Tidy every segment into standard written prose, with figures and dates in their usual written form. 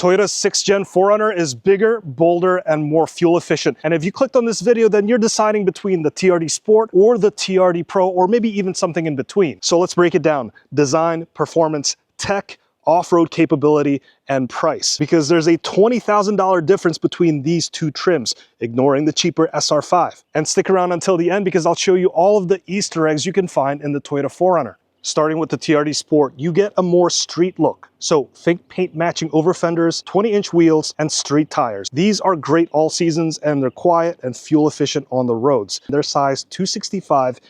Toyota's 6th Gen 4Runner is bigger, bolder, and more fuel efficient. And if you clicked on this video, then you're deciding between the TRD Sport or the TRD Pro, or maybe even something in between. So let's break it down. Design, performance, tech, off-road capability, and price. Because there's a $20,000 difference between these two trims, ignoring the cheaper SR5. And stick around until the end because I'll show you all of the Easter eggs you can find in the Toyota 4Runner. Starting with the TRD Sport, you get a more street look. So think paint matching over fenders, 20-inch wheels, and street tires. These are great all seasons and they're quiet and fuel efficient on the roads. They're size 265/55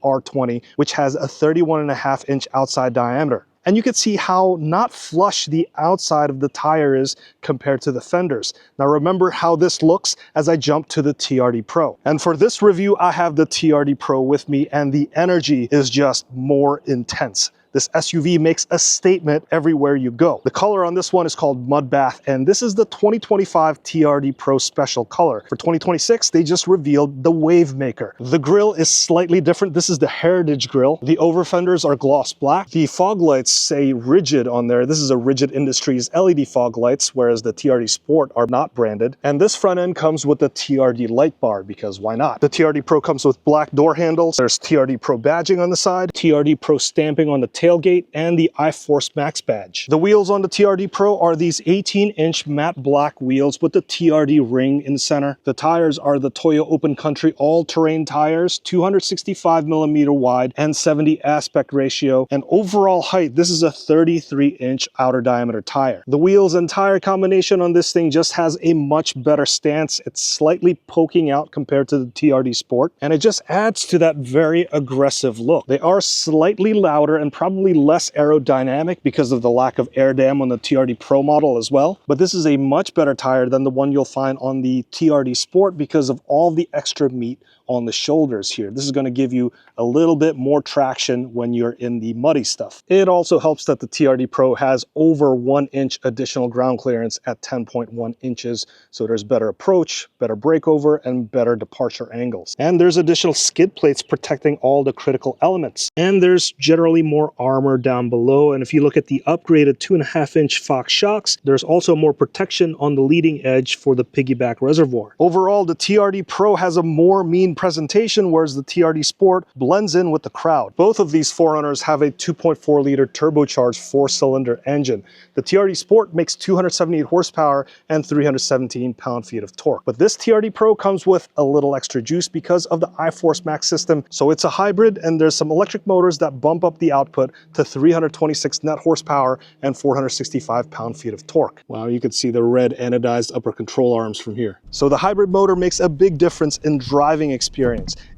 R20, which has a 31.5-inch outside diameter. And you can see how not flush the outside of the tire is compared to the fenders. Now remember how this looks as I jump to the TRD Pro. And for this review, I have the TRD Pro with me and the energy is just more intense. This SUV makes a statement everywhere you go. The color on this one is called Mud Bath, and this is the 2025 TRD Pro Special color. For 2026, they just revealed the Wave Maker. The grille is slightly different. This is the Heritage grille. The over fenders are gloss black. The fog lights say Rigid on there. This is a Rigid Industries LED fog lights, whereas the TRD Sport are not branded. And this front end comes with the TRD light bar, because why not? The TRD Pro comes with black door handles. There's TRD Pro badging on the side, TRD Pro stamping on the tailgate, and the iForce Max badge. The wheels on the TRD Pro are these 18-inch matte black wheels with the TRD ring in the center. The tires are the Toyo Open Country all-terrain tires, 265mm wide and 70 aspect ratio. And overall height, this is a 33-inch outer diameter tire. The wheels and tire combination on this thing just has a much better stance. It's slightly poking out compared to the TRD Sport, and it just adds to that very aggressive look. They are slightly louder and probably less aerodynamic because of the lack of air dam on the TRD Pro model as well. But this is a much better tire than the one you'll find on the TRD Sport because of all the extra meat on the shoulders here. This is going to give you a little bit more traction when you're in the muddy stuff. It also helps that the TRD Pro has over 1 inch additional ground clearance at 10.1 inches. So there's better approach, better breakover, and better departure angles. And there's additional skid plates protecting all the critical elements. And there's generally more armor down below. And if you look at the upgraded 2.5-inch Fox shocks, there's also more protection on the leading edge for the piggyback reservoir. Overall, the TRD Pro has a more mean presentation, whereas the TRD Sport blends in with the crowd. Both of these 4Runners have a 2.4-liter turbocharged 4-cylinder engine. The TRD Sport makes 278 horsepower and 317 pound-feet of torque. But this TRD Pro comes with a little extra juice because of the iForce Max system. So it's a hybrid, and there's some electric motors that bump up the output to 326 net horsepower and 465 pound-feet of torque. Wow, you can see the red anodized upper control arms from here. So the hybrid motor makes a big difference in driving experience.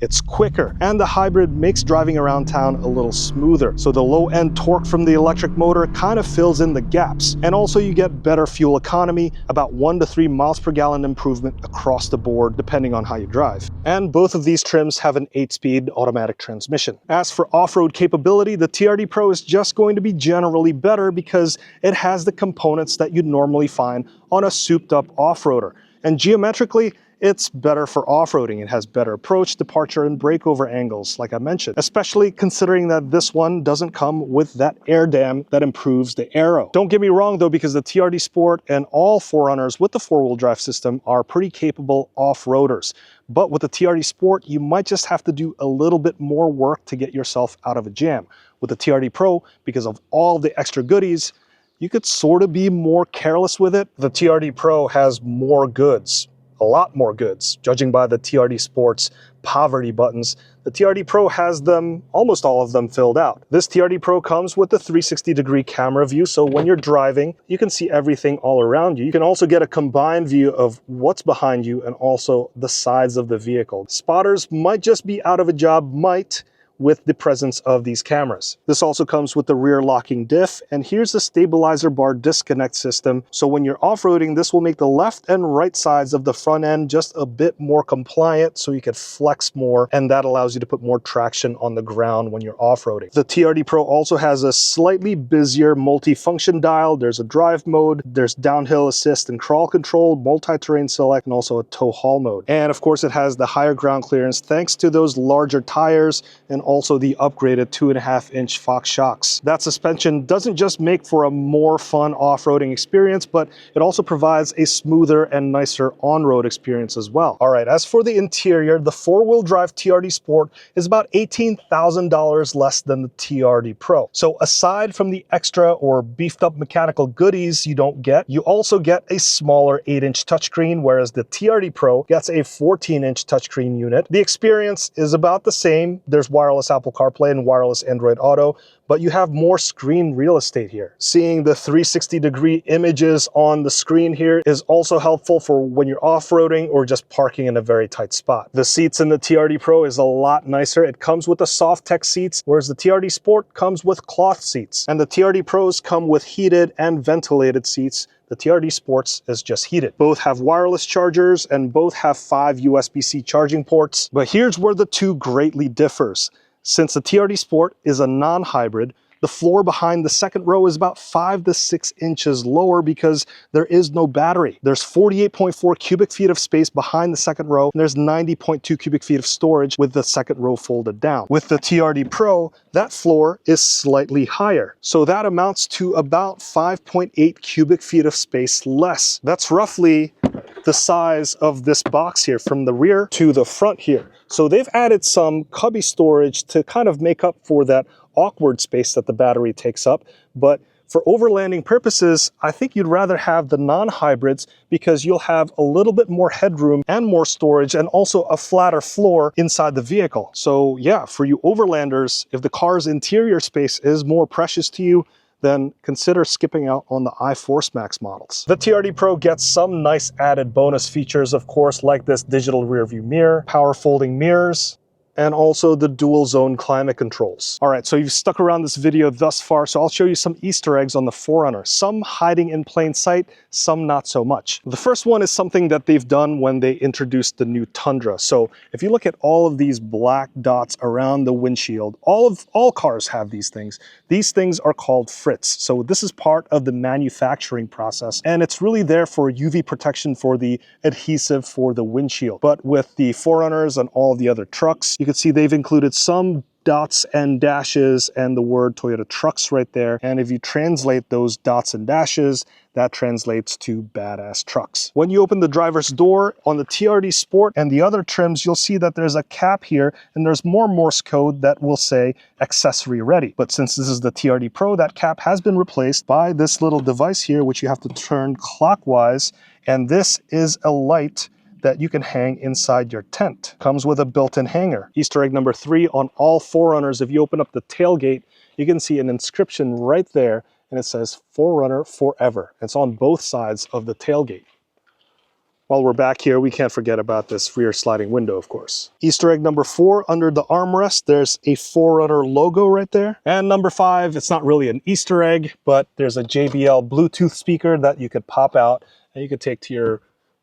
It's quicker, and the hybrid makes driving around town a little smoother. So the low-end torque from the electric motor kind of fills in the gaps. And also you get better fuel economy, about 1 to 3 miles per gallon improvement across the board, depending on how you drive. And both of these trims have an 8-speed automatic transmission. As for off-road capability, the TRD Pro is just going to be generally better because it has the components that you'd normally find on a souped-up off-roader. And geometrically, it's better for off-roading. It has better approach, departure, and breakover angles, like I mentioned, especially considering that this one doesn't come with that air dam that improves the aero. Don't get me wrong though, because the TRD Sport and all 4Runners with the 4-wheel drive system are pretty capable off-roaders. But with the TRD Sport, you might just have to do a little bit more work to get yourself out of a jam. With the TRD Pro, because of all the extra goodies, you could sort of be more careless with it. The TRD Pro has more goods. A lot more goods. Judging by the TRD Sport's poverty buttons, the TRD Pro has them, almost all of them, filled out. This TRD Pro comes with a 360-degree camera view, so when you're driving, you can see everything all around you. You can also get a combined view of what's behind you and also the sides of the vehicle. Spotters might just be out of a job, with the presence of these cameras. This also comes with the rear locking diff, and here's the stabilizer bar disconnect system. So when you're off-roading, this will make the left and right sides of the front end just a bit more compliant so you can flex more, and that allows you to put more traction on the ground when you're off-roading. The TRD Pro also has a slightly busier multi-function dial. There's a drive mode, there's downhill assist and crawl control, multi-terrain select, and also a tow haul mode. And of course it has the higher ground clearance thanks to those larger tires and also the upgraded 2.5-inch Fox shocks. That suspension doesn't just make for a more fun off-roading experience, but it also provides a smoother and nicer on-road experience as well. All right, as for the interior, the four-wheel drive TRD Sport is about $18,000 less than the TRD Pro. So aside from the extra or beefed up mechanical goodies you don't get, you also get a smaller 8-inch touchscreen, whereas the TRD Pro gets a 14-inch touchscreen unit. The experience is about the same. There's wireless Apple CarPlay and wireless Android Auto, but you have more screen real estate here. Seeing the 360-degree images on the screen here is also helpful for when you're off-roading or just parking in a very tight spot. The seats in the TRD Pro is a lot nicer. It comes with the soft tech seats, whereas the TRD Sport comes with cloth seats. And the TRD Pros come with heated and ventilated seats. The TRD Sports is just heated. Both have wireless chargers and both have 5 USB-C charging ports. But here's where the two greatly differs. Since the TRD Sport is a non-hybrid, the floor behind the second row is about 5 to 6 inches lower because there is no battery. There's 48.4 cubic feet of space behind the second row, and there's 90.2 cubic feet of storage with the second row folded down. With the TRD Pro, that floor is slightly higher. So that amounts to about 5.8 cubic feet of space less. That's roughly the size of this box here from the rear to the front here. So they've added some cubby storage to kind of make up for that awkward space that the battery takes up. But for overlanding purposes, I think you'd rather have the non-hybrids because you'll have a little bit more headroom and more storage and also a flatter floor inside the vehicle. So yeah, for you overlanders, if the car's interior space is more precious to you, then consider skipping out on the iForce Max models. The TRD Pro gets some nice added bonus features, of course, like this digital rear view mirror, power folding mirrors, and also the dual zone climate controls. All right, so you've stuck around this video thus far, so I'll show you some Easter eggs on the 4Runner. Some hiding in plain sight, some not so much. The first one is something that they've done when they introduced the new Tundra. So if you look at all of these black dots around the windshield, all cars have these things. These things are called frits. So this is part of the manufacturing process, and it's really there for UV protection for the adhesive for the windshield. But with the 4Runners and all of the other trucks, you can see they've included some dots and dashes and the word Toyota Trucks right there. And if you translate those dots and dashes, that translates to badass trucks. When you open the driver's door on the TRD Sport and the other trims, you'll see that there's a cap here and there's more Morse code that will say accessory ready. But since this is the TRD Pro, that cap has been replaced by this little device here, which you have to turn clockwise. And this is a light that you can hang inside your tent. Comes with a built-in hanger. Easter egg number 3 on all 4Runners, if you open up the tailgate, you can see an inscription right there, and it says 4Runner Forever. It's on both sides of the tailgate. While we're back here, we can't forget about this rear sliding window, of course. Easter egg number 4, under the armrest, there's a 4Runner logo right there. And number 5, it's not really an Easter egg, but there's a JBL Bluetooth speaker that you could pop out and you could take to your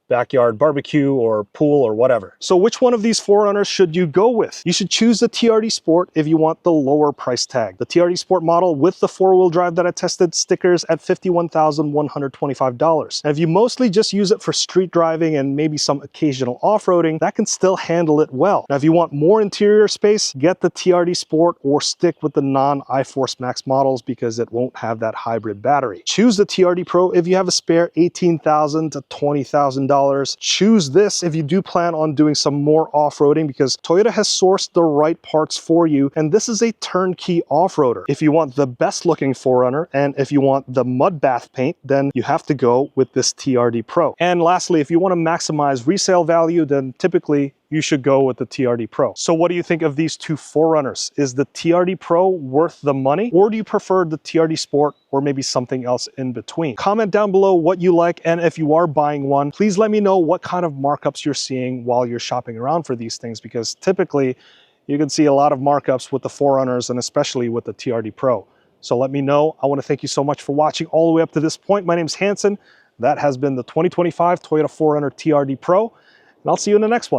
backyard barbecue or pool or whatever. So which one of these 4Runners should you go with? You should choose the TRD Sport if you want the lower price tag. The TRD Sport model with the 4-wheel drive that I tested stickers at $51,125. And if you mostly just use it for street driving and maybe some occasional off-roading, that can still handle it well. Now if you want more interior space, get the TRD Sport or stick with the non-iForce Max models because it won't have that hybrid battery. Choose the TRD Pro if you have a spare $18,000 to $20,000. Choose this if you do plan on doing some more off-roading because Toyota has sourced the right parts for you, and this is a turnkey off-roader. If you want the best looking 4Runner and if you want the mud bath paint, then you have to go with this TRD Pro. And lastly, if you want to maximize resale value, then typically you should go with the TRD Pro. So what do you think of these two 4Runners? Is the TRD Pro worth the money, or do you prefer the TRD Sport or maybe something else in between? Comment down below what you like, and if you are buying one, please let me know what kind of markups you're seeing while you're shopping around for these things, because typically you can see a lot of markups with the 4Runners and especially with the TRD Pro. So let me know. I want to thank you so much for watching all the way up to this point. My name is Hanson. That has been the 2025 Toyota 4Runner TRD Pro, and I'll see you in the next one.